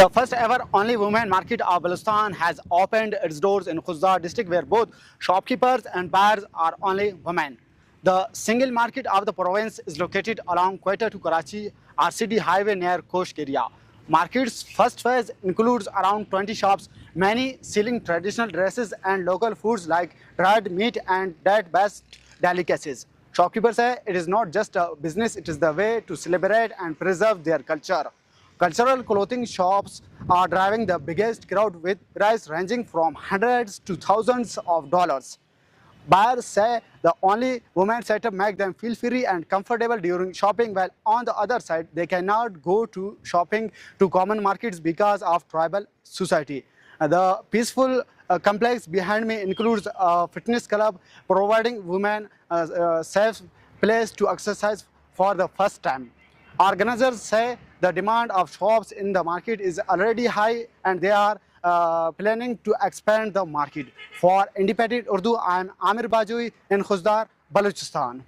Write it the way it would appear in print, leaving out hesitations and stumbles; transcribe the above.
The first ever only women market of Balochistan has opened its doors in Khuzdar district where both shopkeepers and buyers are only women. The single market of the province is located along Quetta to Karachi RCD highway near Koshk area. Market's first phase includes around 20 shops, many selling traditional dresses and local foods like dried meat and date-based delicacies. Shopkeepers say it is not just a business, it is the way to celebrate and preserve their culture. Cultural clothing shops are driving the biggest crowd with prices ranging from hundreds to thousands of dollars. Buyers say the only women setup makes them feel free and comfortable during shopping, while on the other side, they cannot go to shopping to common markets because of tribal society. The peaceful complex behind me includes a fitness club providing women a safe place to exercise for the first time. Organizers say the demand of shops in the market is already high and they are planning to expand the market. For Independent Urdu, I am Amir Bajui in Khuzdar, Balochistan.